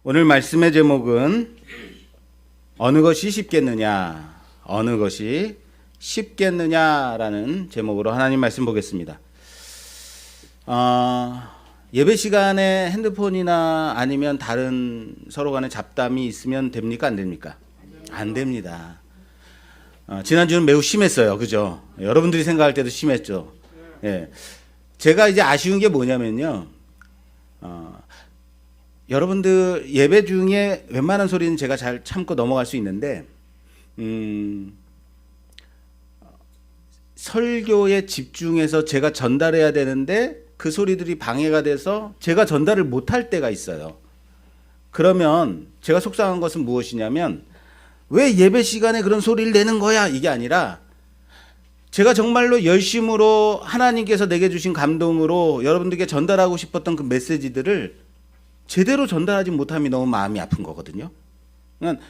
오늘 말씀의 제목은 어느 것이 쉽겠느냐, 어느 것이 쉽겠느냐라는 제목으로 하나님 말씀 보겠습니다. 예배 시간에 핸드폰이나 아니면 다른 서로 간의 잡담이 있으면 됩니까? 안 됩니까? 안 됩니다. 지난주는 매우 심했어요. 그죠? 여러분들이 생각할 때도 심했죠. 예. 제가 이제 아쉬운 게 뭐냐면요. 여러분들 예배 중에 웬만한 소리는 제가 잘 참고 넘어갈 수 있는데, 설교에 집중해서 제가 전달해야 되는데 그 소리들이 방해가 돼서 제가 전달을 못할 때가 있어요. 그러면 제가 속상한 것은 무엇이냐면, 왜 예배 시간에 그런 소리를 내는 거야? 이게 아니라 제가 정말로 열심으로 하나님께서 내게 주신 감동으로 여러분들께 전달하고 싶었던 그 메시지들을 제대로 전달하지 못함이 너무 마음이 아픈 거거든요. 그러니까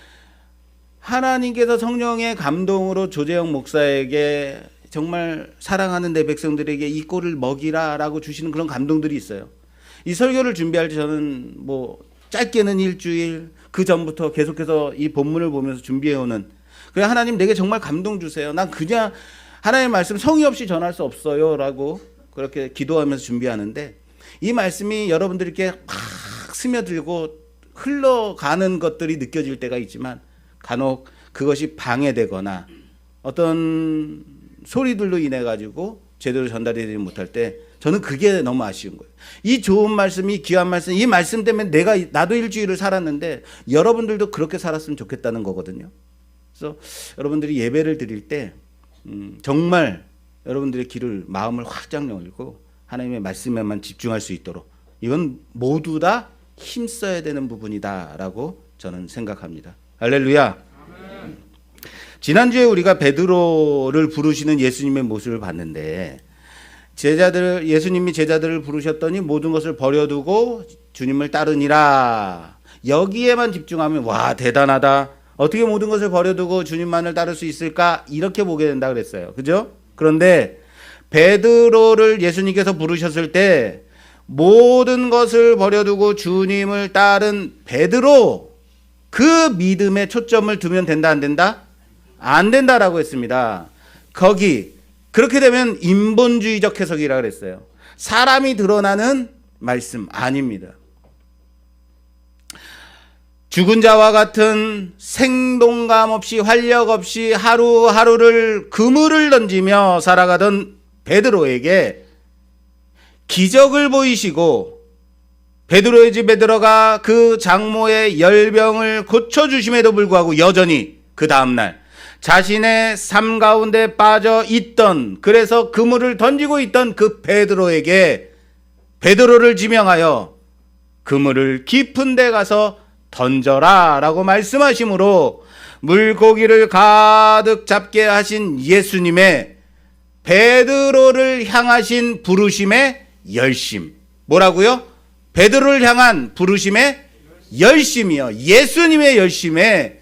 하나님께서 성령의 감동으로 조재영 목사에게 정말 사랑하는 내 백성들에게 이 꼴을 먹이라라고 주시는 그런 감동들이 있어요. 이 설교를 준비할 때 저는 짧게는 일주일, 그 전부터 계속해서 이 본문을 보면서 준비해오는, 그래 하나님 내게 정말 감동 주세요. 난 그냥 하나님의 말씀 성의 없이 전할 수 없어요 라고 그렇게 기도하면서 준비하는데, 이 말씀이 여러분들께 막 스며들고 흘러가는 것들이 느껴질 때가 있지만 간혹 그것이 방해되거나 어떤 소리들로 인해 가지고 제대로 전달이 되지 못할 때 저는 그게 너무 아쉬운 거예요. 이 좋은 말씀이, 귀한 말씀, 이 말씀 때문에 나도 일주일을 살았는데 여러분들도 그렇게 살았으면 좋겠다는 거거든요. 그래서 여러분들이 예배를 드릴 때 정말 여러분들의 마음을 확장 열고 하나님의 말씀에만 집중할 수 있도록, 이건 모두 다 힘써야 되는 부분이다라고 저는 생각합니다. 할렐루야. 지난주에 우리가 베드로를 부르시는 예수님의 모습을 봤는데, 예수님이 제자들을 부르셨더니 모든 것을 버려두고 주님을 따르니라. 여기에만 집중하면 와 대단하다. 어떻게 모든 것을 버려두고 주님만을 따를 수 있을까? 이렇게 보게 된다 그랬어요. 그죠? 그런데 베드로를 예수님께서 부르셨을 때 모든 것을 버려두고 주님을 따른 베드로, 그 믿음에 초점을 두면 된다 안 된다? 안 된다라고 했습니다. 그렇게 되면 인본주의적 해석이라 그랬어요. 사람이 드러나는 말씀 아닙니다. 죽은 자와 같은 생동감 없이 활력 없이 하루하루를 그물을 던지며 살아가던 베드로에게 기적을 보이시고 베드로의 집에 들어가 그 장모의 열병을 고쳐주심에도 불구하고 여전히 그 다음날 자신의 삶 가운데 빠져 있던, 그래서 그물을 던지고 있던 그 베드로를 지명하여 그물을 깊은 데 가서 던져라 라고 말씀하시므로 물고기를 가득 잡게 하신 예수님의 베드로를 향하신 부르심의 열심. 뭐라고요? 베드로를 향한 부르심의 열심이요. 예수님의 열심에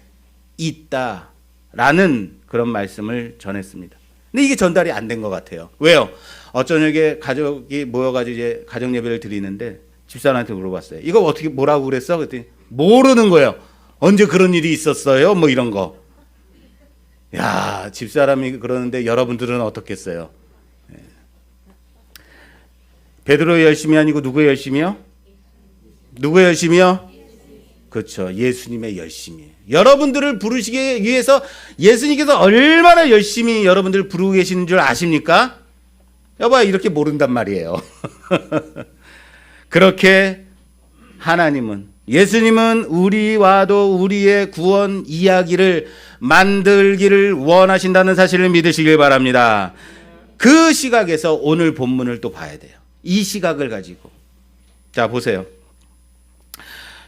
있다라는 그런 말씀을 전했습니다. 근데 이게 전달이 안 된 것 같아요. 왜요? 어쩌녁에 가족이 모여가지고 이제 가정 예배를 드리는데 집사람한테 물어봤어요. 이거 뭐라고 그랬어? 그랬더니 모르는 거예요. 언제 그런 일이 있었어요? 이런 거. 야, 집사람이 그러는데 여러분들은 어떻겠어요? 베드로의 열심이 아니고 누구의 열심이요? 누구의 열심이요? 그렇죠. 예수님의 열심이에요. 여러분들을 부르시기 위해서 예수님께서 얼마나 열심히 여러분들을 부르고 계시는 줄 아십니까? 여봐, 이렇게 모른단 말이에요. 그렇게 예수님은 우리와도 우리의 구원 이야기를 만들기를 원하신다는 사실을 믿으시길 바랍니다. 그 시각에서 오늘 본문을 또 봐야 돼요. 이 시각을 가지고. 자, 보세요.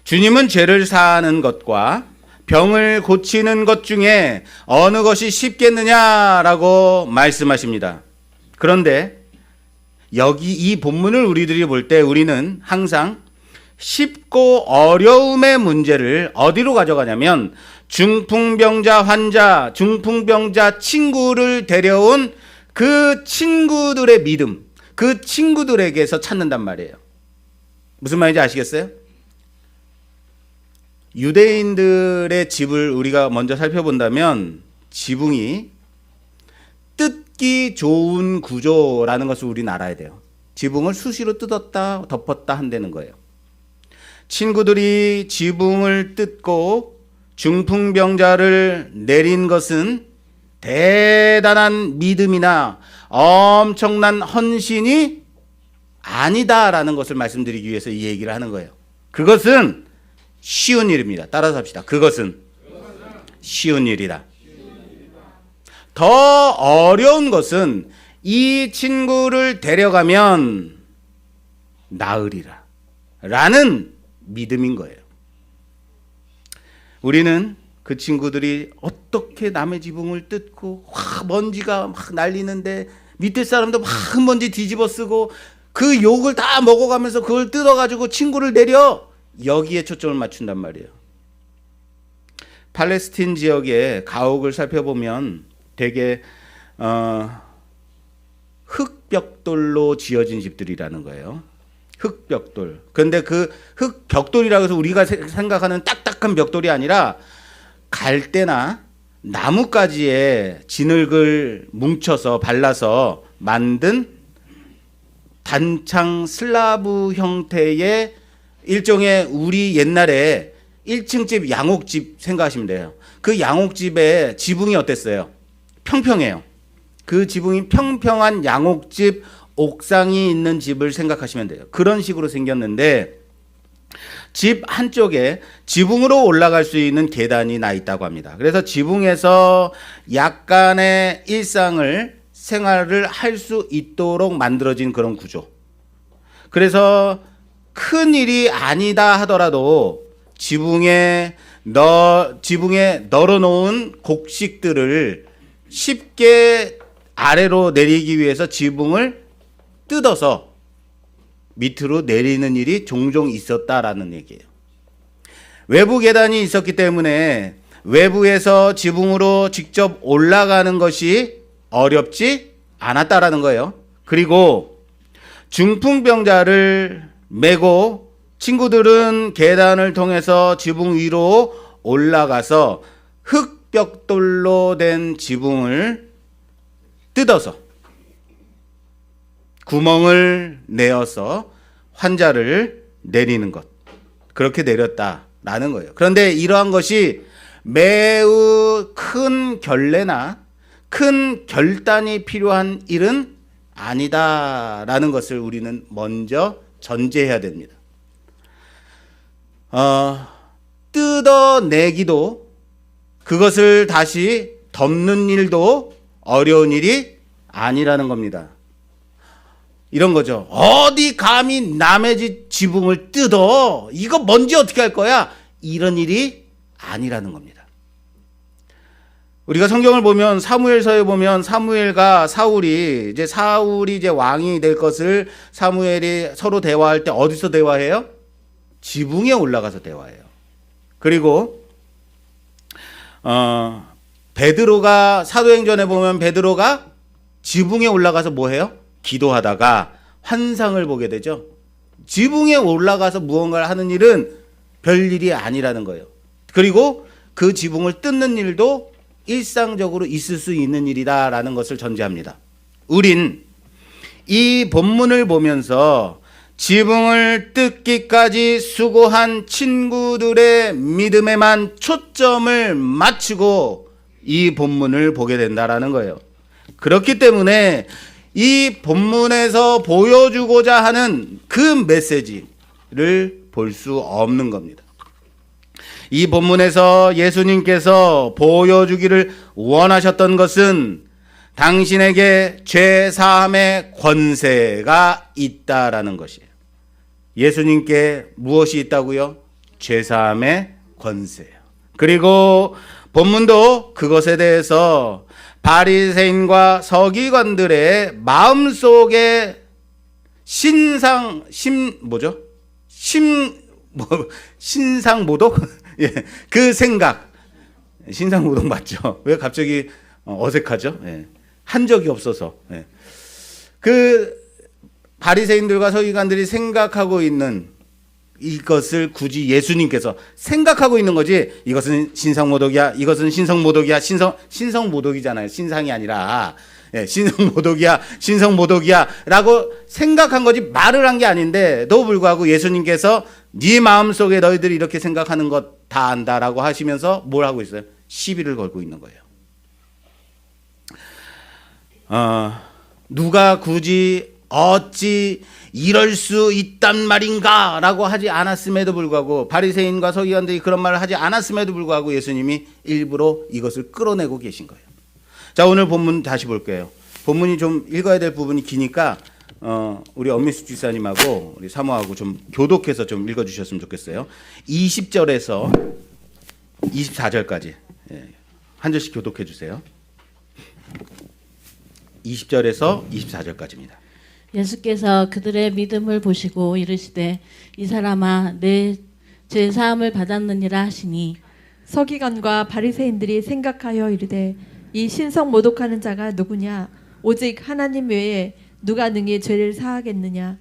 주님은 죄를 사하는 것과 병을 고치는 것 중에 어느 것이 쉽겠느냐라고 말씀하십니다. 그런데 여기 이 본문을 우리들이 볼 때 우리는 항상 쉽고 어려움의 문제를 어디로 가져가냐면 중풍병자 친구를 데려온 그 친구들의 믿음, 그 친구들에게서 찾는단 말이에요. 무슨 말인지 아시겠어요? 유대인들의 집을 우리가 먼저 살펴본다면 지붕이 뜯기 좋은 구조라는 것을 우리는 알아야 돼요. 지붕을 수시로 뜯었다 덮었다 한다는 거예요. 친구들이 지붕을 뜯고 중풍병자를 내린 것은 대단한 믿음이나 엄청난 헌신이 아니다라는 것을 말씀드리기 위해서 이 얘기를 하는 거예요. 그것은 쉬운 일입니다. 따라서 합시다. 그것은 쉬운 일이다. 더 어려운 것은 이 친구를 데려가면 나으리라 라는 믿음인 거예요. 우리는 그 친구들이 어떻게 남의 지붕을 뜯고 먼지가 막 날리는데 밑에 사람도 막 먼지 뒤집어 쓰고 그 욕을 다 먹어가면서 그걸 뜯어가지고 친구를 내려 여기에 초점을 맞춘단 말이에요. 팔레스틴 지역의 가옥을 살펴보면 되게 흙벽돌로 지어진 집들이라는 거예요. 흙벽돌. 그런데 그 흙벽돌이라고 해서 우리가 생각하는 딱딱한 벽돌이 아니라 갈대나 나뭇가지에 진흙을 뭉쳐서 발라서 만든 단창 슬라브 형태의 일종의 우리 옛날에 1층 집 양옥집 생각하시면 돼요. 그 양옥집의 지붕이 어땠어요? 평평해요. 그 지붕이 평평한 양옥집 옥상이 있는 집을 생각하시면 돼요. 그런 식으로 생겼는데 집 한쪽에 지붕으로 올라갈 수 있는 계단이 나 있다고 합니다. 그래서 지붕에서 약간의 생활을 할 수 있도록 만들어진 그런 구조. 그래서 큰 일이 아니다 하더라도 지붕에 널어놓은 곡식들을 쉽게 아래로 내리기 위해서 지붕을 뜯어서 밑으로 내리는 일이 종종 있었다라는 얘기예요. 외부 계단이 있었기 때문에 외부에서 지붕으로 직접 올라가는 것이 어렵지 않았다라는 거예요. 그리고 중풍병자를 메고 친구들은 계단을 통해서 지붕 위로 올라가서 흙벽돌로 된 지붕을 뜯어서 구멍을 내어서 환자를 내리는 것. 그렇게 내렸다라는 거예요. 그런데 이러한 것이 매우 큰 결례나 큰 결단이 필요한 일은 아니다라는 것을 우리는 먼저 전제해야 됩니다. 뜯어내기도 그것을 다시 덮는 일도 어려운 일이 아니라는 겁니다. 이런 거죠. 어디 감히 남의 집 지붕을 뜯어? 이거 먼지 어떻게 할 거야? 이런 일이 아니라는 겁니다. 우리가 성경을 보면 사무엘서에 보면 사울이 이제 왕이 될 것을 사무엘이 서로 대화할 때 어디서 대화해요? 지붕에 올라가서 대화해요. 그리고 베드로가 사도행전에 보면 베드로가 지붕에 올라가서 뭐 해요? 기도하다가 환상을 보게 되죠. 지붕에 올라가서 무언가를 하는 일은 별일이 아니라는 거예요. 그리고 그 지붕을 뜯는 일도 일상적으로 있을 수 있는 일이다라는 것을 전제합니다. 우린 이 본문을 보면서 지붕을 뜯기까지 수고한 친구들의 믿음에만 초점을 맞추고 이 본문을 보게 된다라는 거예요. 그렇기 때문에 이 본문에서 보여주고자 하는 그 메시지를 볼 수 없는 겁니다. 이 본문에서 예수님께서 보여주기를 원하셨던 것은 당신에게 죄 사함의 권세가 있다라는 것이에요. 예수님께 무엇이 있다고요? 죄 사함의 권세예요. 그리고 본문도 그것에 대해서 바리새인과 서기관들의 마음속에 신상모독? 예, 그 생각. 신상모독 맞죠? 왜 갑자기 어색하죠? 예, 한 적이 없어서. 예. 그 바리새인들과 서기관들이 생각하고 있는 이것을 굳이 예수님께서 생각하고 있는 거지. 이것은 신성모독이야. 이것은 신성모독이야. 신성모독이잖아요. 신상이 아니라. 예, 신성모독이야. 신성모독이야. 라고 생각한 거지 말을 한 게 아닌데도 불구하고 예수님께서 네 마음속에 너희들이 이렇게 생각하는 것 다 안다라고 하시면서 뭘 하고 있어요? 시비를 걸고 있는 거예요. 누가 굳이 어찌 이럴 수 있단 말인가 라고 하지 않았음에도 불구하고, 바리새인과 서기관들이 그런 말을 하지 않았음에도 불구하고 예수님이 일부러 이것을 끌어내고 계신 거예요. 자, 오늘 본문 다시 볼게요. 본문이 좀 읽어야 될 부분이 기니까 우리 엄미숙 집사님하고 우리 사모하고 좀 교독해서 좀 읽어주셨으면 좋겠어요. 20절에서 24절까지 한 절씩 교독해 주세요. 20절에서 24절까지입니다. 예수께서 그들의 믿음을 보시고 이르시되 이 사람아 내 죄 사함을 받았느니라 하시니, 서기관과 바리새인들이 생각하여 이르되 이 신성 모독하는 자가 누구냐? 오직 하나님 외에 누가 능히 죄를 사하겠느냐?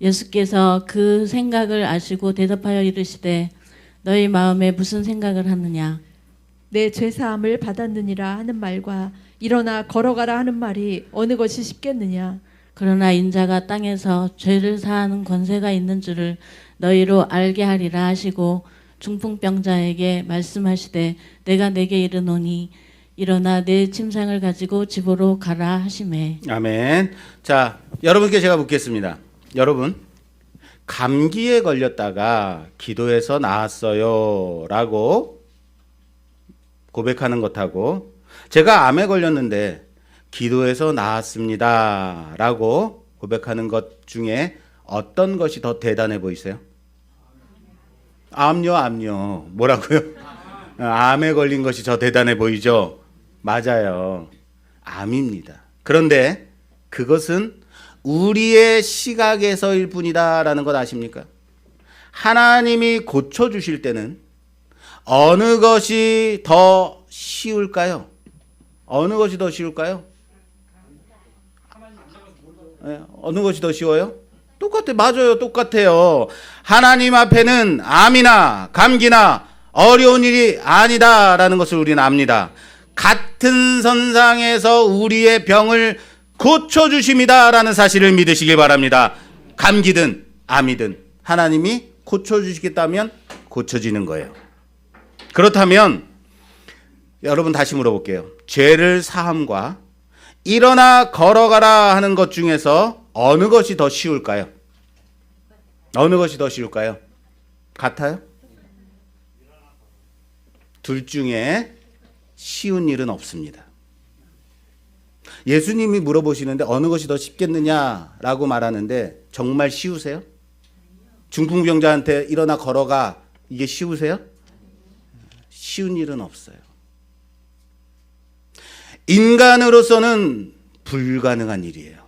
예수께서 그 생각을 아시고 대답하여 이르시되 너희 마음에 무슨 생각을 하느냐? 내 죄 사함을 받았느니라 하는 말과 일어나 걸어가라 하는 말이 어느 것이 쉽겠느냐? 그러나 인자가 땅에서 죄를 사하는 권세가 있는 줄을 너희로 알게 하리라 하시고 중풍병자에게 말씀하시되 내가 내게 이르노니 일어나 내 침상을 가지고 집으로 가라 하시매. 아멘. 자, 여러분께 제가 묻겠습니다. 여러분, 감기에 걸렸다가 기도해서 나았어요 라고 고백하는 것하고, 제가 암에 걸렸는데 기도해서 나았습니다 라고 고백하는 것 중에 어떤 것이 더 대단해 보이세요? 암요. 뭐라고요? 암에 걸린 것이 더 대단해 보이죠? 맞아요. 암입니다. 그런데 그것은 우리의 시각에서일 뿐이다라는 것 아십니까? 하나님이 고쳐주실 때는 어느 것이 더 쉬울까요? 어느 것이 더 쉬울까요? 어느 것이 더 쉬워요? 맞아요. 똑같아요. 하나님 앞에는 암이나 감기나 어려운 일이 아니다라는 것을 우리는 압니다. 같은 선상에서 우리의 병을 고쳐주십니다라는 사실을 믿으시길 바랍니다. 감기든 암이든 하나님이 고쳐주시겠다면 고쳐지는 거예요. 그렇다면 여러분 다시 물어볼게요. 죄를 사함과 일어나 걸어가라 하는 것 중에서 어느 것이 더 쉬울까요? 어느 것이 더 쉬울까요? 같아요? 둘 중에 쉬운 일은 없습니다. 예수님이 물어보시는데 어느 것이 더 쉽겠느냐라고 말하는데 정말 쉬우세요? 중풍병자한테 일어나 걸어가, 이게 쉬우세요? 쉬운 일은 없어요. 인간으로서는 불가능한 일이에요.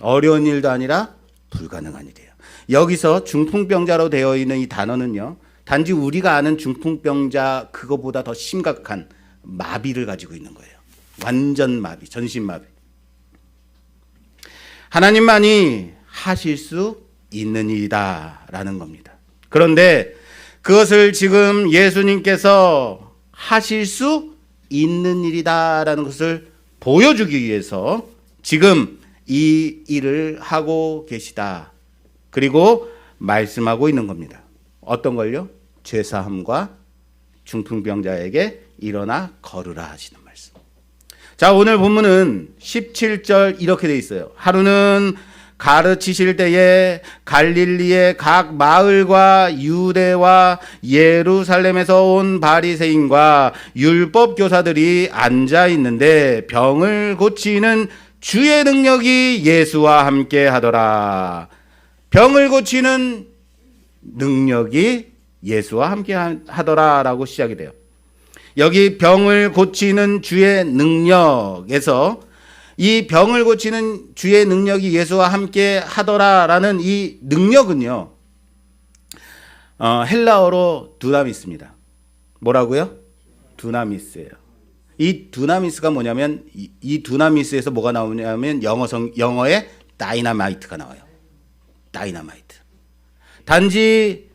어려운 일도 아니라 불가능한 일이에요. 여기서 중풍병자로 되어 있는 이 단어는요, 단지 우리가 아는 중풍병자 그거보다 더 심각한 마비를 가지고 있는 거예요. 완전 마비, 전신 마비. 하나님만이 하실 수 있는 일이다라는 겁니다. 그런데 그것을 지금 예수님께서 하실 수 있는 일이다라는 것을 보여주기 위해서 지금 이 일을 하고 계시다. 그리고 말씀하고 있는 겁니다. 어떤 걸요? 죄사함과 중풍병자에게 일어나 걸으라 하시는 말씀. 자, 오늘 본문은 17절 이렇게 돼 있어요. 하루는 가르치실 때에 갈릴리의 각 마을과 유대와 예루살렘에서 온 바리새인과 율법 교사들이 앉아 있는데 병을 고치는 주의 능력이 예수와 함께 하더라. 병을 고치는 능력이 예수와 함께 하더라라고 시작이 돼요. 여기 병을 고치는 주의 능력에서 이 병을 고치는 주의 능력이 예수와 함께 하더라라는 이 능력은요, 헬라어로 두나미스입니다. 뭐라고요? 두나미스예요. 이 두나미스가 뭐냐면 이 두나미스에서 뭐가 나오냐면 영어에 다이나마이트가 나와요. 다이나마이트. 단지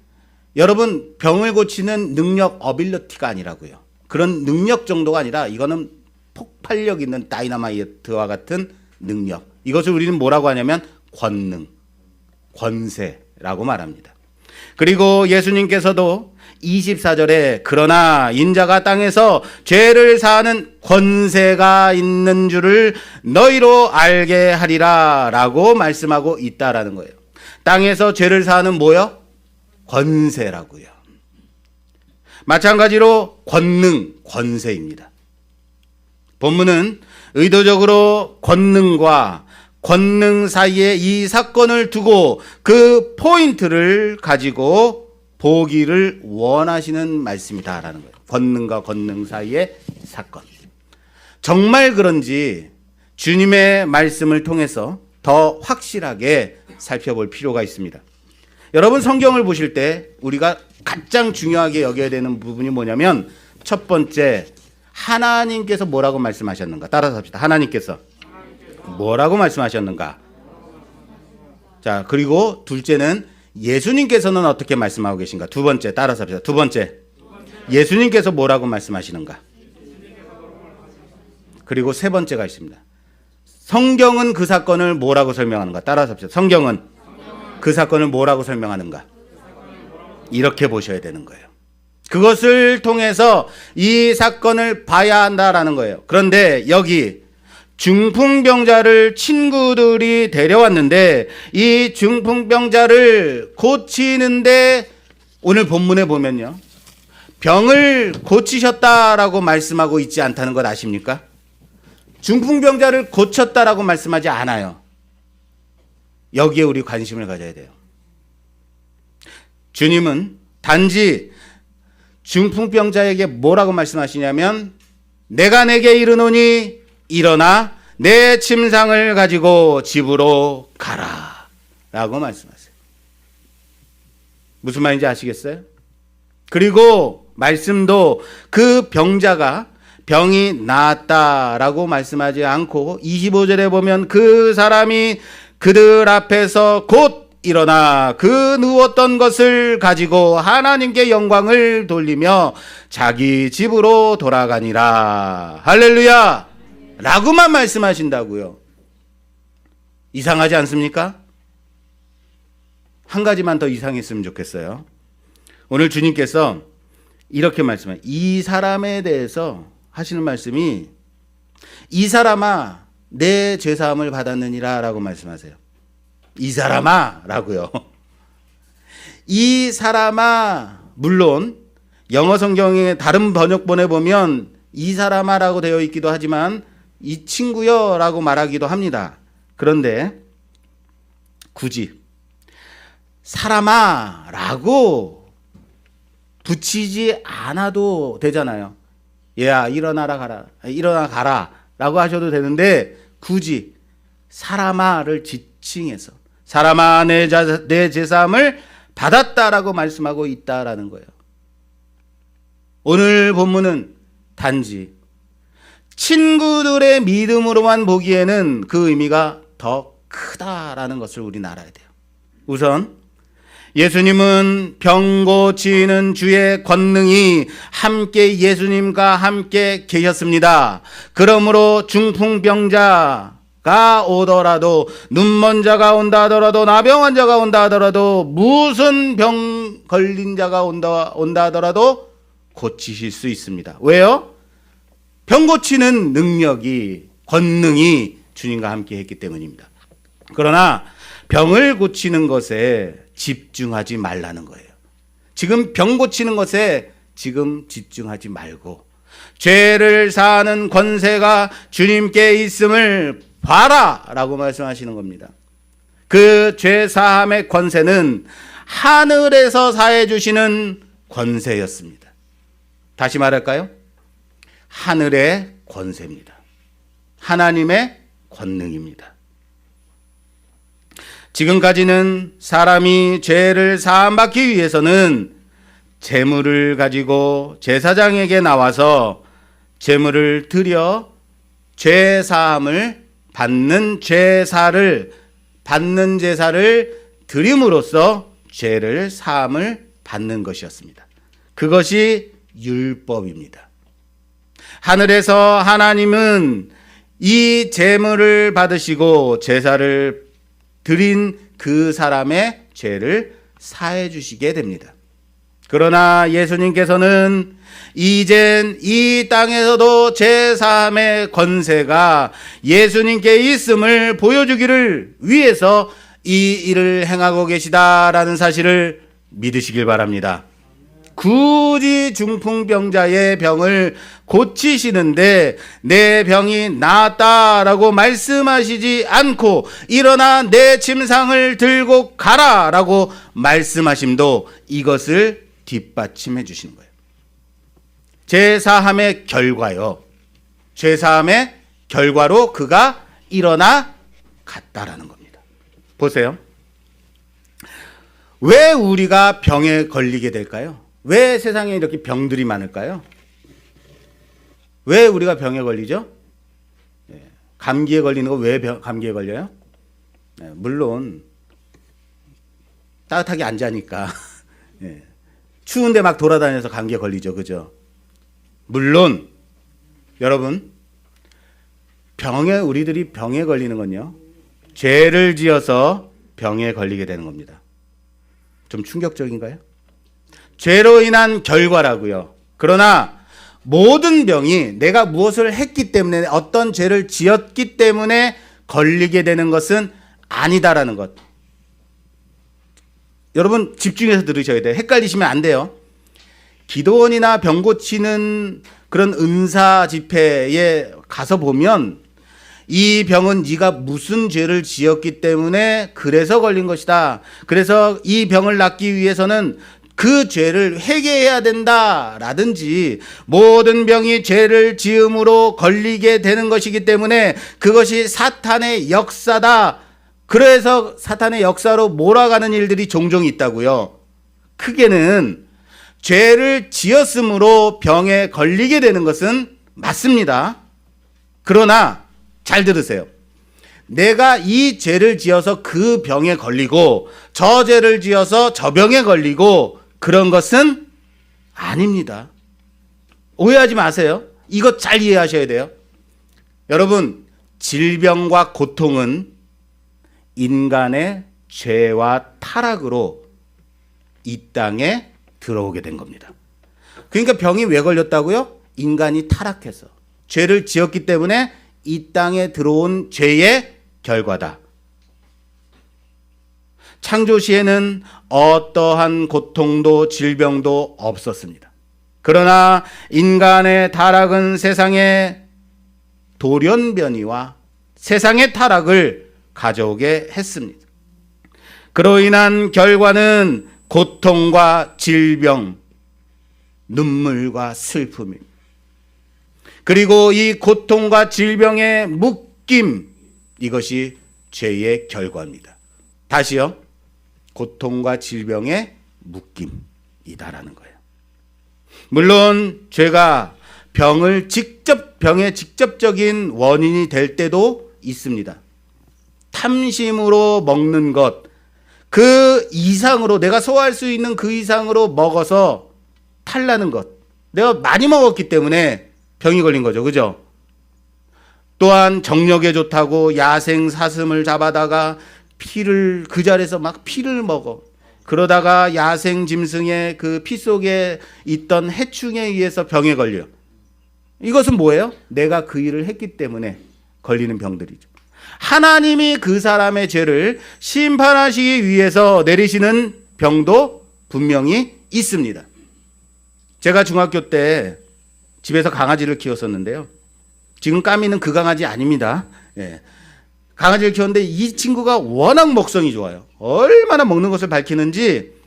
여러분 병을 고치는 능력 어빌리티가 아니라고요. 그런 능력 정도가 아니라 이거는 폭발력 있는 다이너마이트와 같은 능력. 이것을 우리는 뭐라고 하냐면 권능, 권세라고 말합니다. 그리고 예수님께서도 24절에 그러나 인자가 땅에서 죄를 사하는 권세가 있는 줄을 너희로 알게 하리라 라고 말씀하고 있다라는 거예요. 땅에서 죄를 사하는 뭐요? 권세라고요. 마찬가지로 권능, 권세입니다. 본문은 의도적으로 권능과 권능 사이에 이 사건을 두고 그 포인트를 가지고 보기를 원하시는 말씀이다라는 거예요. 권능과 권능 사이의 사건. 정말 그런지 주님의 말씀을 통해서 더 확실하게 살펴볼 필요가 있습니다. 여러분 성경을 보실 때 우리가 가장 중요하게 여겨야 되는 부분이 뭐냐면 첫 번째, 하나님께서 뭐라고 말씀하셨는가? 따라서 합시다. 하나님께서 뭐라고 말씀하셨는가? 자, 그리고 둘째는 예수님께서는 어떻게 말씀하고 계신가? 두 번째, 따라서 합시다. 두 번째, 예수님께서 뭐라고 말씀하시는가? 그리고 세 번째가 있습니다. 성경은 그 사건을 뭐라고 설명하는가? 따라서 합시다. 성경은 그 사건을 뭐라고 설명하는가? 이렇게 보셔야 되는 거예요. 그것을 통해서 이 사건을 봐야 한다라는 거예요. 그런데 여기 중풍병자를 친구들이 데려왔는데 이 중풍병자를 고치는데 오늘 본문에 보면요, 병을 고치셨다라고 말씀하고 있지 않다는 것 아십니까? 중풍병자를 고쳤다라고 말씀하지 않아요. 여기에 우리 관심을 가져야 돼요. 주님은 단지 중풍병자에게 뭐라고 말씀하시냐면 내가 내게 이르노니 일어나 내 침상을 가지고 집으로 가라 라고 말씀하세요. 무슨 말인지 아시겠어요? 그리고 말씀도 그 병자가 병이 나았다라고 말씀하지 않고 25절에 보면 그 사람이 그들 앞에서 곧 일어나 그 누웠던 것을 가지고 하나님께 영광을 돌리며 자기 집으로 돌아가니라. 할렐루야! 라고만 말씀하신다고요. 이상하지 않습니까? 한 가지만 더 이상했으면 좋겠어요. 오늘 주님께서 이렇게 말씀해요. 이 사람에 대해서 하시는 말씀이 이 사람아 내 죄사함을 받았느니라 라고 말씀하세요. 이 사람아 라고요. 이 사람아, 물론 영어 성경의 다른 번역본에 보면 이 사람아 라고 되어 있기도 하지만 이 친구여 라고 말하기도 합니다. 그런데 굳이 사람아 라고 붙이지 않아도 되잖아요. 얘야 일어나라 가라, 일어나 가라 라고 하셔도 되는데 굳이 사람아를 지칭해서 사람아 내 제사함을 받았다라고 말씀하고 있다라는 거예요. 오늘 본문은 단지 친구들의 믿음으로만 보기에는 그 의미가 더 크다라는 것을 우리는 알아야 돼요. 우선 예수님은 병 고치는 주의 권능이 함께 예수님과 함께 계셨습니다. 그러므로 중풍병자가 오더라도, 눈먼 자가 온다 하더라도, 나병 환자가 온다 하더라도, 무슨 병 걸린 자가 온다 하더라도 고치실 수 있습니다. 왜요? 병 고치는 능력이, 권능이 주님과 함께 했기 때문입니다. 그러나 병을 고치는 것에 집중하지 말라는 거예요. 지금 병 고치는 것에 지금 집중하지 말고 죄를 사하는 권세가 주님께 있음을 봐라 라고 말씀하시는 겁니다. 그 죄 사함의 권세는 하늘에서 사해 주시는 권세였습니다. 다시 말할까요? 하늘의 권세입니다. 하나님의 권능입니다. 지금까지는 사람이 죄를 사함받기 위해서는 제물을 가지고 제사장에게 나와서 제물을 드려 죄 사함을 받는 제사를 드림으로써 죄를 사함을 받는 것이었습니다. 그것이 율법입니다. 하늘에서 하나님은 이 제물을 받으시고 제사를 드린 그 사람의 죄를 사해 주시게 됩니다. 그러나 예수님께서는 이젠 이 땅에서도 제사함의 권세가 예수님께 있음을 보여주기를 위해서 이 일을 행하고 계시다라는 사실을 믿으시길 바랍니다. 굳이 중풍병자의 병을 고치시는데 내 병이 나았다라고 말씀하시지 않고 일어나 내 침상을 들고 가라라고 말씀하심도 이것을 뒷받침해 주시는 거예요. 제사함의 결과요. 제사함의 결과로 그가 일어나 갔다라는 겁니다. 보세요. 왜 우리가 병에 걸리게 될까요? 왜 세상에 이렇게 병들이 많을까요? 왜 우리가 병에 걸리죠? 감기에 걸리는 거 왜 감기에 걸려요? 물론 따뜻하게 안 자니까 추운데 막 돌아다녀서 감기에 걸리죠. 그죠? 물론 여러분 우리들이 병에 걸리는 건요. 죄를 지어서 병에 걸리게 되는 겁니다. 좀 충격적인가요? 죄로 인한 결과라고요. 그러나 모든 병이 내가 무엇을 했기 때문에 어떤 죄를 지었기 때문에 걸리게 되는 것은 아니다라는 것. 여러분 집중해서 들으셔야 돼요. 헷갈리시면 안 돼요. 기도원이나 병 고치는 그런 은사 집회에 가서 보면 이 병은 네가 무슨 죄를 지었기 때문에 그래서 걸린 것이다. 그래서 이 병을 낫기 위해서는 그 죄를 회개해야 된다라든지 모든 병이 죄를 지음으로 걸리게 되는 것이기 때문에 그것이 사탄의 역사다. 그래서 사탄의 역사로 몰아가는 일들이 종종 있다고요. 크게는 죄를 지었으므로 병에 걸리게 되는 것은 맞습니다. 그러나 잘 들으세요. 내가 이 죄를 지어서 그 병에 걸리고 저 죄를 지어서 저 병에 걸리고 그런 것은 아닙니다. 오해하지 마세요. 이것 잘 이해하셔야 돼요. 여러분, 질병과 고통은 인간의 죄와 타락으로 이 땅에 들어오게 된 겁니다. 그러니까 병이 왜 걸렸다고요? 인간이 타락해서 죄를 지었기 때문에 이 땅에 들어온 죄의 결과다. 창조 시에는 어떠한 고통도 질병도 없었습니다. 그러나 인간의 타락은 세상에 돌연변이와 세상의 타락을 가져오게 했습니다. 그로 인한 결과는 고통과 질병, 눈물과 슬픔입니다. 그리고 이 고통과 질병의 묶임, 이것이 죄의 결과입니다. 다시요. 고통과 질병의 묶임이다라는 거예요. 물론 죄가 병의 직접적인 원인이 될 때도 있습니다. 탐심으로 먹는 것, 그 이상으로 내가 소화할 수 있는 그 이상으로 먹어서 탈나는 것. 내가 많이 먹었기 때문에 병이 걸린 거죠. 그죠? 또한 정력에 좋다고 야생 사슴을 잡아다가 피를 그 자리에서 막 피를 먹어. 그러다가 야생 짐승의 그 피 속에 있던 해충에 의해서 병에 걸려. 이것은 뭐예요? 내가 그 일을 했기 때문에 걸리는 병들이죠. 하나님이 그 사람의 죄를 심판하시기 위해서 내리시는 병도 분명히 있습니다. 제가 중학교 때 집에서 강아지를 키웠었는데요. 지금 까미는 그 강아지 아닙니다. 예. 강아지를 키웠는데 이 친구가 워낙 먹성이 좋아요. 얼마나 먹는 것을 밝히는지.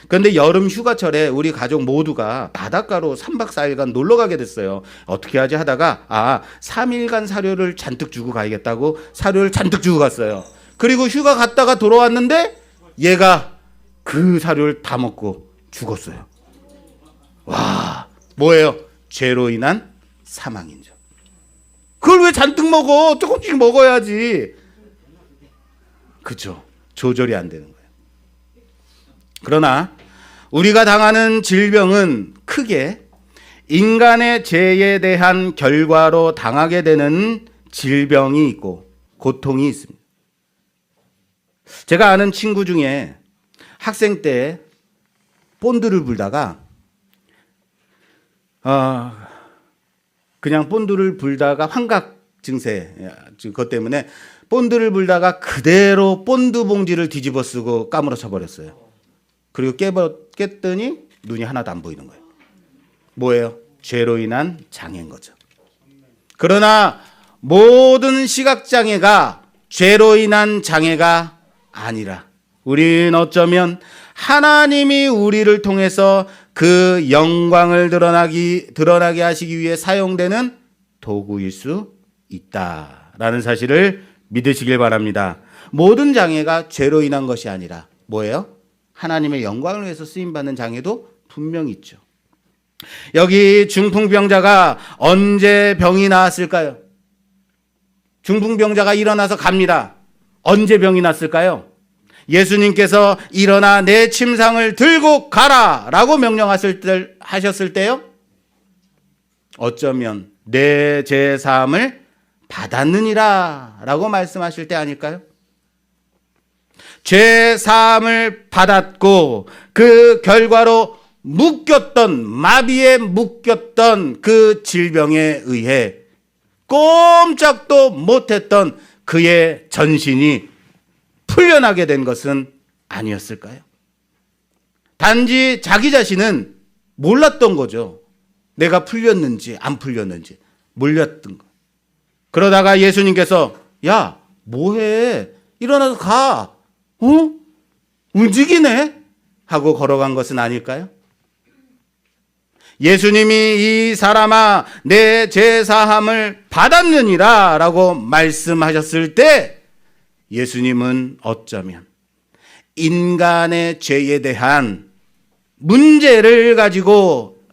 그런데 여름 휴가철에 우리 가족 모두가 바닷가로 3박 4일간 놀러 가게 됐어요. 어떻게 하지 하다가 3일간 사료를 잔뜩 주고 가야겠다고 사료를 잔뜩 주고 갔어요. 그리고 휴가 갔다가 돌아왔는데 얘가 그 사료를 다 먹고 죽었어요. 와, 뭐예요? 죄로 인한 사망이죠. 그걸 왜 잔뜩 먹어? 조금씩 먹어야지. 그죠? 조절이 안 되는 거예요. 그러나 우리가 당하는 질병은 크게 인간의 죄에 대한 결과로 당하게 되는 질병이 있고 고통이 있습니다. 제가 아는 친구 중에 학생 때 본드를 불다가 그냥 본드를 불다가 환각 증세 그것 때문에 본드를 불다가 그대로 본드 봉지를 뒤집어 쓰고 까무러쳐 버렸어요. 그리고 깼더니 눈이 하나도 안 보이는 거예요. 뭐예요? 죄로 인한 장애인 거죠. 그러나 모든 시각장애가 죄로 인한 장애가 아니라 우리는 어쩌면 하나님이 우리를 통해서 그 영광을 드러나게 하시기 위해 사용되는 도구일 수 있다라는 사실을 믿으시길 바랍니다. 모든 장애가 죄로 인한 것이 아니라 뭐예요? 하나님의 영광을 위해서 쓰임받는 장애도 분명히 있죠. 여기 중풍병자가 언제 병이 나았을까요? 중풍병자가 일어나서 갑니다. 언제 병이 났을까요? 예수님께서 일어나 내 침상을 들고 가라 라고 명령하셨을 때요? 어쩌면 내 죄사함을 받았느니라 라고 말씀하실 때 아닐까요? 죄사함을 받았고 그 결과로 마비에 묶였던 그 질병에 의해 꼼짝도 못했던 그의 전신이 풀려나게 된 것은 아니었을까요? 단지 자기 자신은 몰랐던 거죠. 내가 풀렸는지 안 풀렸는지 몰랐던 거. 그러다가 예수님께서 야 뭐해? 일어나서 가. 움직이네? 하고 걸어간 것은 아닐까요? 예수님이 이 사람아 내 죄사함을 받았느니라 라고 말씀하셨을 때 예수님은 어쩌면 인간의 죄에 대한 문제를 가지고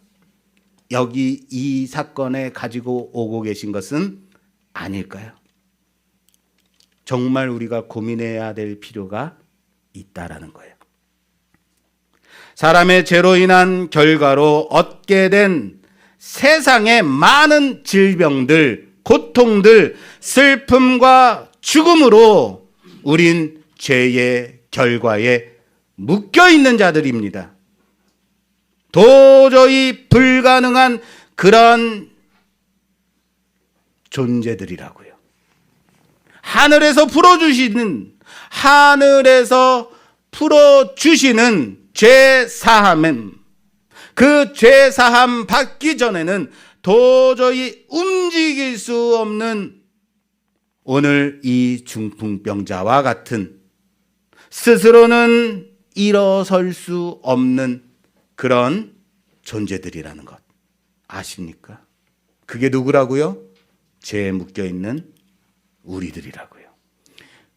여기 이 사건에 가지고 오고 계신 것은 아닐까요? 정말 우리가 고민해야 될 필요가 있다라는 거예요. 사람의 죄로 인한 결과로 얻게 된 세상의 많은 질병들, 고통들, 슬픔과 죽음으로 우린 죄의 결과에 묶여 있는 자들입니다. 도저히 불가능한 그런 존재들이라고요. 하늘에서 풀어주시는 죄사함은 그 죄사함 받기 전에는 도저히 움직일 수 없는 오늘 이 중풍병자와 같은 스스로는 일어설 수 없는 그런 존재들이라는 것 아십니까? 그게 누구라고요? 죄에 묶여있는 우리들이라고요.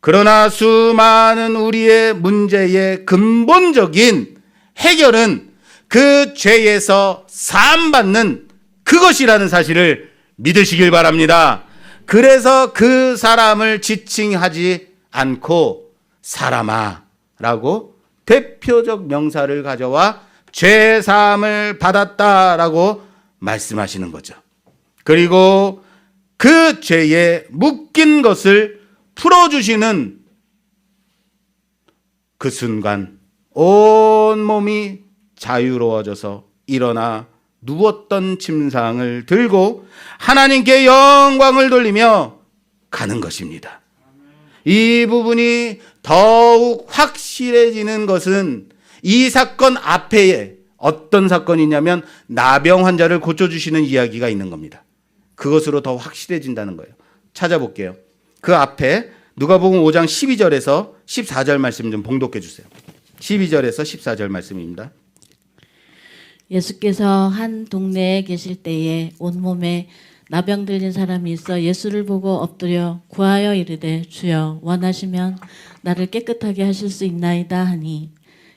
그러나 수많은 우리의 문제의 근본적인 해결은 그 죄에서 사함받는 그것이라는 사실을 믿으시길 바랍니다. 그래서 그 사람을 지칭하지 않고 사람아 라고 대표적 명사를 가져와 죄사함을 받았다라고 말씀하시는 거죠. 그리고 그 죄에 묶인 것을 풀어주시는 그 순간 온 몸이 자유로워져서 일어나 누웠던 침상을 들고 하나님께 영광을 돌리며 가는 것입니다. 이 부분이 더욱 확실해지는 것은 이 사건 앞에 어떤 사건이냐면 나병 환자를 고쳐주시는 이야기가 있는 겁니다. 그것으로 더 확실해진다는 거예요. 찾아볼게요. 그 앞에 누가복음 5장 12절에서 14절 말씀 좀 봉독해 주세요. 12절에서 14절 말씀입니다. 예수께서 한 동네에 계실 때에 온몸에 나병 들린 사람이 있어 예수를 보고 엎드려 구하여 이르되 주여 원하시면 나를 깨끗하게 하실 수 있나이다 하니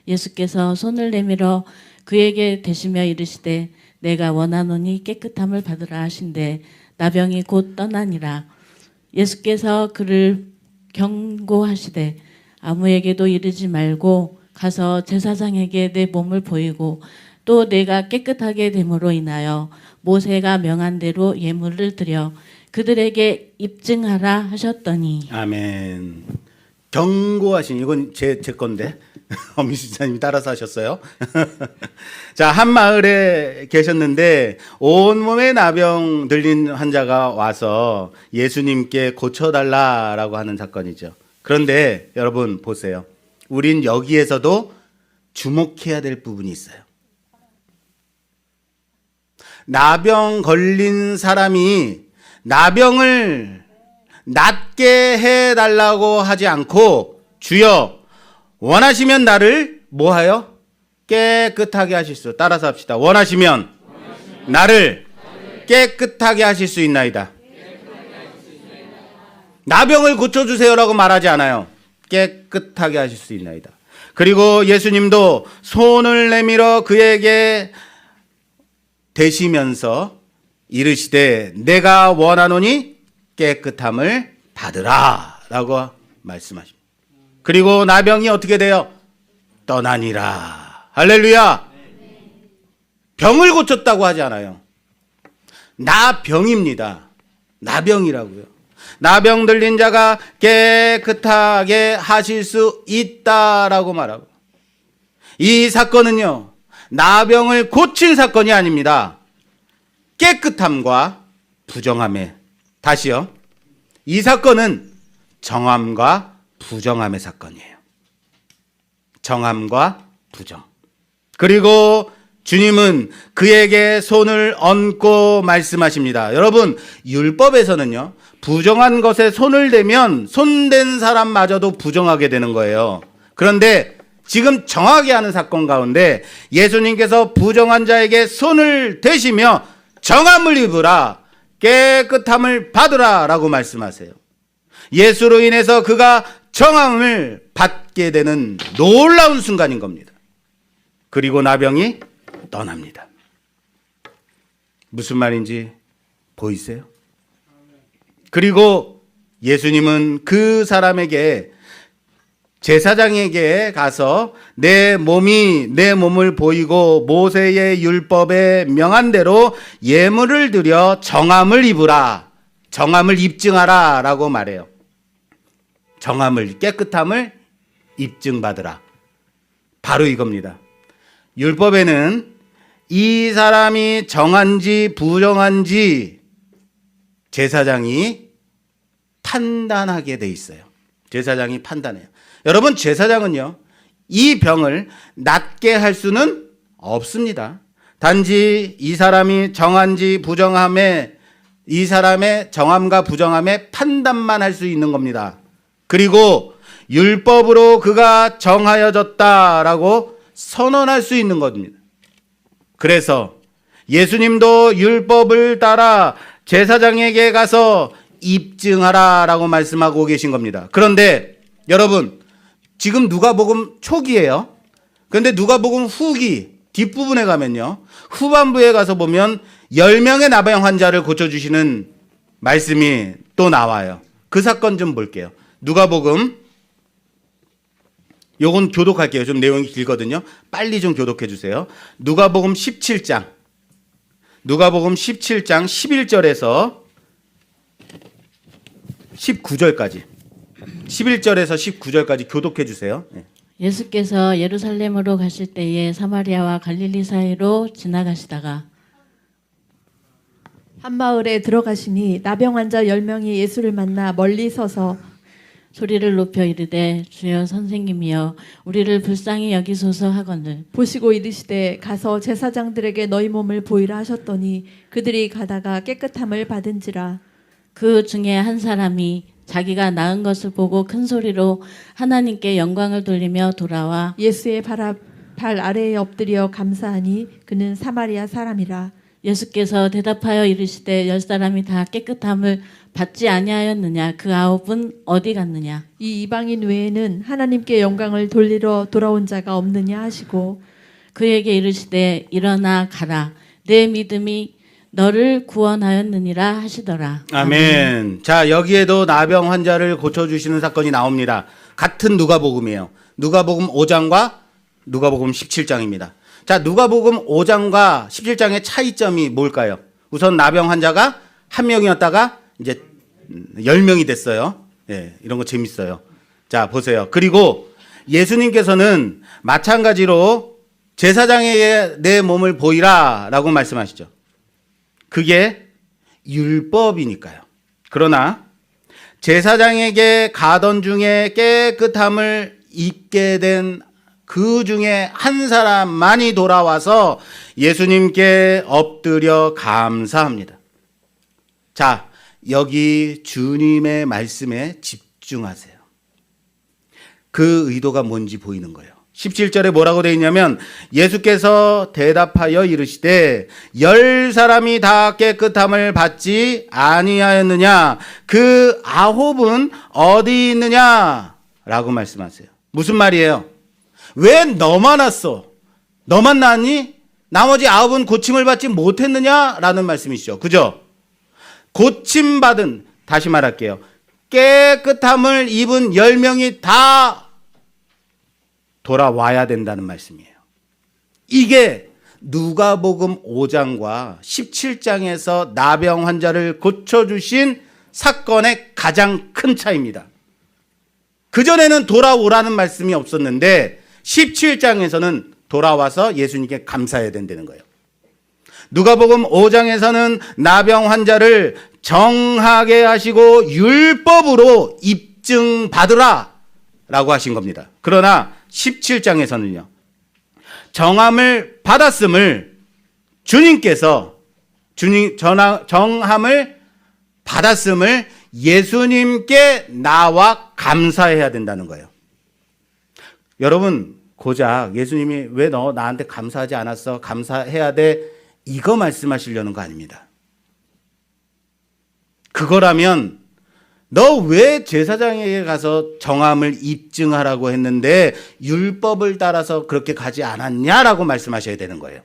예수께서 손을 내밀어 그에게 대시며 이르시되 내가 원하노니 깨끗함을 받으라 하신대 나병이 곧 떠나니라. 예수께서 그를 경고하시되 아무에게도 이르지 말고 가서 제사장에게 내 몸을 보이고 또 내가 깨끗하게 됨으로 인하여 모세가 명한 대로 예물을 드려 그들에게 입증하라 하셨더니. 아멘. 경고하신, 이건 제 건데 엄미수 지사님이 따라서 하셨어요. 자, 한 마을에 계셨는데 온몸에 나병 들린 환자가 와서 예수님께 고쳐달라라고 하는 사건이죠. 그런데 여러분 보세요. 우린 여기에서도 주목해야 될 부분이 있어요. 나병 걸린 사람이 나병을 낫게 해달라고 하지 않고 주여 원하시면 나를 뭐하여? 깨끗하게 하실 수. 따라서 합시다. 원하시면 나를 깨끗하게 하실 수 있나이다. 나병을 고쳐주세요라고 말하지 않아요. 깨끗하게 하실 수 있나이다. 그리고 예수님도 손을 내밀어 그에게 대시면서 이르시되 내가 원하노니 깨끗함을 받으라 라고 말씀하십니다. 그리고 나병이 어떻게 돼요? 떠나니라. 할렐루야. 병을 고쳤다고 하지 않아요. 나병입니다. 나병이라고요. 나병 들린 자가 깨끗하게 하실 수 있다라고 말하고, 이 사건은요 나병을 고친 사건이 아닙니다. 깨끗함과 부정함의, 다시요, 이 사건은 정함과 부정함의 사건이에요. 정함과 부정. 그리고 주님은 그에게 손을 얹고 말씀하십니다. 여러분, 율법에서는요 부정한 것에 손을 대면 손댄 사람마저도 부정하게 되는 거예요. 그런데 지금 정하게 하는 사건 가운데 예수님께서 부정한 자에게 손을 대시며 정함을 입으라, 깨끗함을 받으라 라고 말씀하세요. 예수로 인해서 그가 정함을 받게 되는 놀라운 순간인 겁니다. 그리고 나병이 떠납니다. 무슨 말인지 보이세요? 그리고 예수님은 그 사람에게, 제사장에게 가서 내 몸을 보이고 모세의 율법에 명한 대로 예물을 드려 정함을 입으라, 정함을 입증하라 라고 말해요. 정함을, 깨끗함을 입증받으라. 바로 이겁니다. 율법에는 이 사람이 정한지 부정한지 제사장이 판단하게 돼 있어요. 제사장이 판단해요. 여러분, 제사장은요 이 병을 낫게 할 수는 없습니다. 단지 이 사람이 정한지 부정함에, 이 사람의 정함과 부정함의 판단만 할 수 있는 겁니다. 그리고 율법으로 그가 정하여졌다라고 선언할 수 있는 겁니다. 그래서 예수님도 율법을 따라 제사장에게 가서 입증하라라고 말씀하고 계신 겁니다. 그런데 여러분, 지금 누가복음 초기예요. 그런데 누가복음 후기 뒷부분에 가면요, 후반부에 가서 보면 10명의 나병 환자를 고쳐주시는 말씀이 또 나와요. 그 사건 좀 볼게요. 누가복음, 요건 교독할게요. 좀 내용이 길거든요. 빨리 좀 교독해 주세요. 누가복음 17장 11절에서 19절까지 11절에서 19절까지 교독해 주세요. 네. 예수께서 예루살렘으로 가실 때에 사마리아와 갈릴리 사이로 지나가시다가 한 마을에 들어가시니 나병 환자 10명이 예수를 만나 멀리 서서 소리를 높여 이르되 주여 선생님이여 우리를 불쌍히 여기소서 하거늘 보시고 이르시되 가서 제사장들에게 너희 몸을 보이라 하셨더니 그들이 가다가 깨끗함을 받은지라. 그 중에 한 사람이 자기가 나은 것을 보고 큰 소리로 하나님께 영광을 돌리며 돌아와 예수의 발 아래에 엎드려 감사하니 그는 사마리아 사람이라. 예수께서 대답하여 이르시되 10사람이 다 깨끗함을 받지 아니하였느냐? 그 9은 어디 갔느냐? 이 이방인 외에는 하나님께 영광을 돌리러 돌아온 자가 없느냐 하시고 그에게 이르시되 일어나 가라 내 믿음이 너를 구원하였느니라 하시더라. 아멘. 자, 여기에도 나병 환자를 고쳐주시는 사건이 나옵니다. 같은 누가복음이에요. 누가복음 5장과 누가복음 17장입니다. 자, 누가복음 5장과 17장의 차이점이 뭘까요? 우선 나병 환자가 한 명이었다가 이제 10명이 됐어요. 예, 이런 거 재밌어요. 자, 보세요. 그리고 예수님께서는 마찬가지로 제사장에게 내 몸을 보이라 라고 말씀하시죠. 그게 율법이니까요. 그러나 제사장에게 가던 중에 깨끗함을 입게 된 그 중에 한 사람만이 돌아와서 예수님께 엎드려 감사합니다. 자, 여기 주님의 말씀에 집중하세요. 그 의도가 뭔지 보이는 거예요. 17절에 뭐라고 되어 있냐면 예수께서 대답하여 이르시되 10사람이 다 깨끗함을 받지 아니하였느냐? 그 9은 어디 있느냐? 라고 말씀하세요. 무슨 말이에요? 왜 너만 왔어? 너만 나왔니? 나머지 9은 고침을 받지 못했느냐? 라는 말씀이시죠. 그죠? 고침받은, 다시 말할게요. 깨끗함을 입은 10명이 다 돌아와야 된다는 말씀이에요. 이게 누가복음 5장과 17장에서 나병 환자를 고쳐주신 사건의 가장 큰 차이입니다. 그전에는 돌아오라는 말씀이 없었는데 17장에서는 돌아와서 예수님께 감사해야 된다는 거예요. 누가복음 5장에서는 나병 환자를 정하게 하시고 율법으로 입증받으라 라고 하신 겁니다. 그러나 17장에서는요. 정함을 받았음을 주님께서 정함을 받았음을 예수님께 나와 감사해야 된다는 거예요. 여러분, 고작 예수님이 왜 너 나한테 감사하지 않았어? 감사해야 돼. 이거 말씀하시려는 거 아닙니다. 그거라면 너 왜 제사장에게 가서 정함을 입증하라고 했는데 율법을 따라서 그렇게 가지 않았냐라고 말씀하셔야 되는 거예요.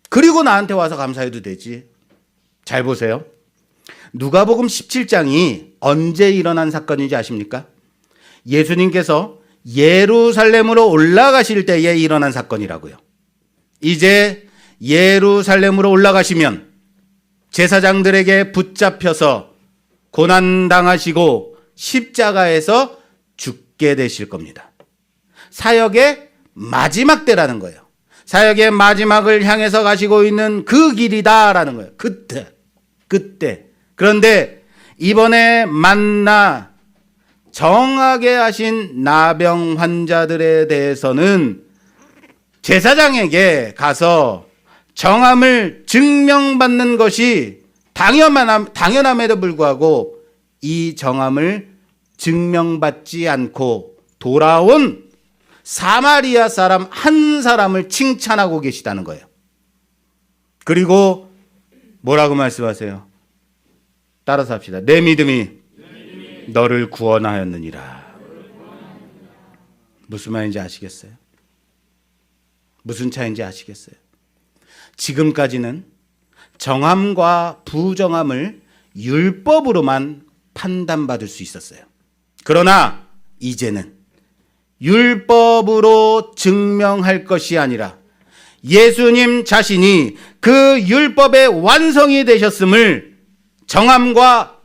그리고 나한테 와서 감사해도 되지. 잘 보세요. 누가복음 17장이 언제 일어난 사건인지 아십니까? 예수님께서 예루살렘으로 올라가실 때에 일어난 사건이라고요. 이제 예루살렘으로 올라가시면 제사장들에게 붙잡혀서 고난당하시고 십자가에서 죽게 되실 겁니다. 사역의 마지막 때라는 거예요. 사역의 마지막을 향해서 가시고 있는 그 길이다라는 거예요. 그때. 그런데 이번에 만나 정하게 하신 나병 환자들에 대해서는 제사장에게 가서 정함을 증명받는 것이 당연함에도 불구하고 이 정함을 증명받지 않고 돌아온 사마리아 사람 한 사람을 칭찬하고 계시다는 거예요. 그리고 뭐라고 말씀하세요? 따라서 합시다. 내 믿음이 너를 구원하였느니라. 무슨 말인지 아시겠어요? 무슨 차이인지 아시겠어요? 지금까지는 정함과 부정함을 율법으로만 판단받을 수 있었어요. 그러나 이제는 율법으로 증명할 것이 아니라 예수님 자신이 그 율법의 완성이 되셨음을 정함과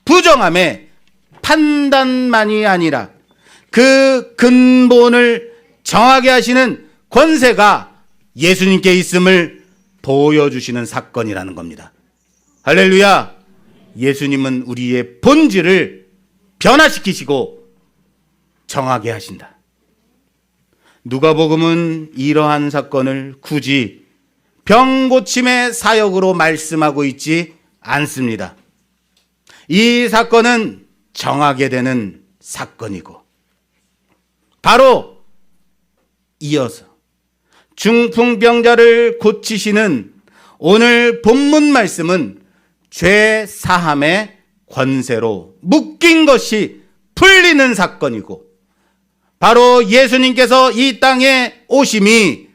부정함의 판단만이 아니라 그 근본을 정하게 하시는 권세가 예수님께 있음을 보여주시는 사건이라는 겁니다. 할렐루야! 예수님은 우리의 본질을 변화시키시고 정하게 하신다. 누가복음은 이러한 사건을 굳이 병고침의 사역으로 말씀하고 있지 않습니다. 이 사건은 정하게 되는 사건이고 바로 이어서 중풍병자를 고치시는 오늘 본문 말씀은 죄 사함의 권세로 묶인 것이 풀리는 사건이고 바로 예수님께서 이 땅에 오심이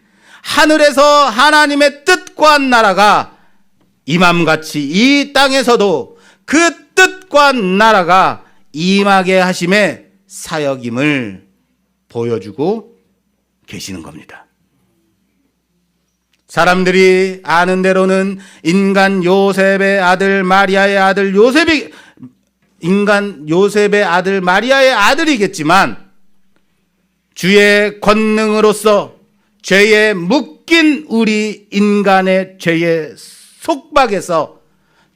하늘에서 하나님의 뜻과 나라가 임함같이 이 땅에서도 그 뜻과 나라가 임하게 하심의 사역임을 보여주고 계시는 겁니다. 사람들이 아는 대로는 인간 요셉의 아들 마리아의 아들 요셉이 인간 요셉의 아들 마리아의 아들이겠지만 주의 권능으로서 죄에 묶인 우리 인간의 죄의 속박에서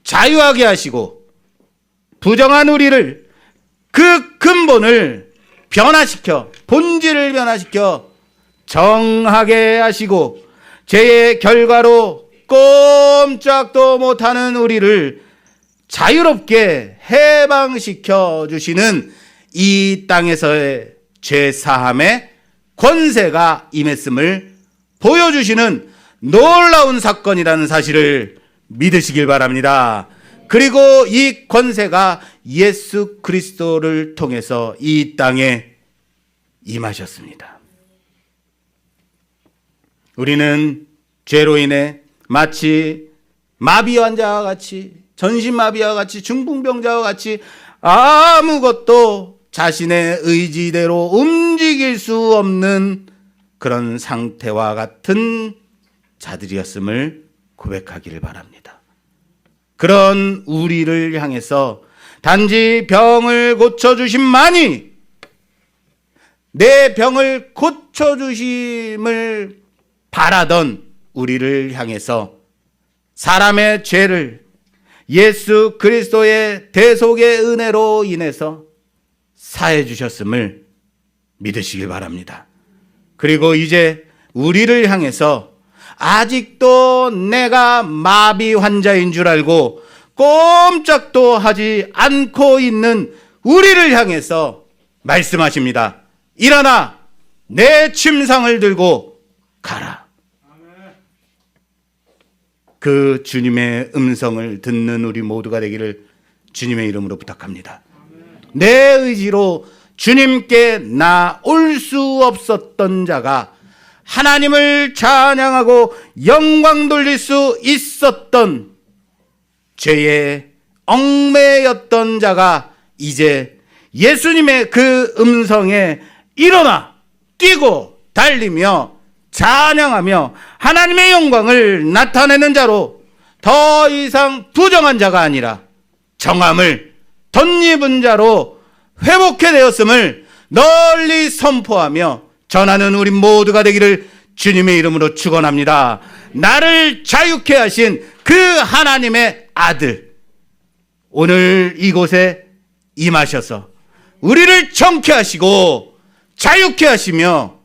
자유하게 하시고 부정한 우리를 그 근본을 변화시켜 본질을 변화시켜 정하게 하시고 죄의 결과로 꼼짝도 못하는 우리를 자유롭게 해방시켜 주시는 이 땅에서의 죄사함의 권세가 임했음을 보여주시는 놀라운 사건이라는 사실을 믿으시길 바랍니다. 그리고 이 권세가 예수 그리스도를 통해서 이 땅에 임하셨습니다. 우리는 죄로 인해 마치 마비 환자와 같이 전신마비와 같이 중풍병자와 같이 아무것도 자신의 의지대로 움직일 수 없는 그런 상태와 같은 자들이었음을 고백하기를 바랍니다. 그런 우리를 향해서 단지 병을 고쳐주심만이 내 병을 고쳐주심을 바라던 우리를 향해서 사람의 죄를 예수 그리스도의 대속의 은혜로 인해서 사해 주셨음을 믿으시길 바랍니다. 그리고 이제 우리를 향해서 아직도 내가 마비 환자인 줄 알고 꼼짝도 하지 않고 있는 우리를 향해서 말씀하십니다. 일어나 내 침상을 들고 가라. 그 주님의 음성을 듣는 우리 모두가 되기를 주님의 이름으로 부탁합니다. 내 의지로 주님께 나올 수 없었던 자가 하나님을 찬양하고 영광 돌릴 수 있었던 죄의 얽매였던 자가 이제 예수님의 그 음성에 일어나 뛰고 달리며 찬양하며 하나님의 영광을 나타내는 자로 더 이상 부정한 자가 아니라 정함을 덧입은 자로 회복해 되었음을 널리 선포하며 전하는 우리 모두가 되기를 주님의 이름으로 축원합니다. 나를 자유케 하신 그 하나님의 아들 오늘 이곳에 임하셔서 우리를 정케 하시고 자유케 하시며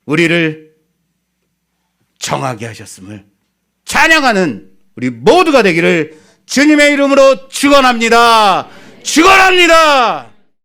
우리를 정하게 하셨음을 찬양하는 우리 모두가 되기를 주님의 이름으로 축원합니다. 축원합니다.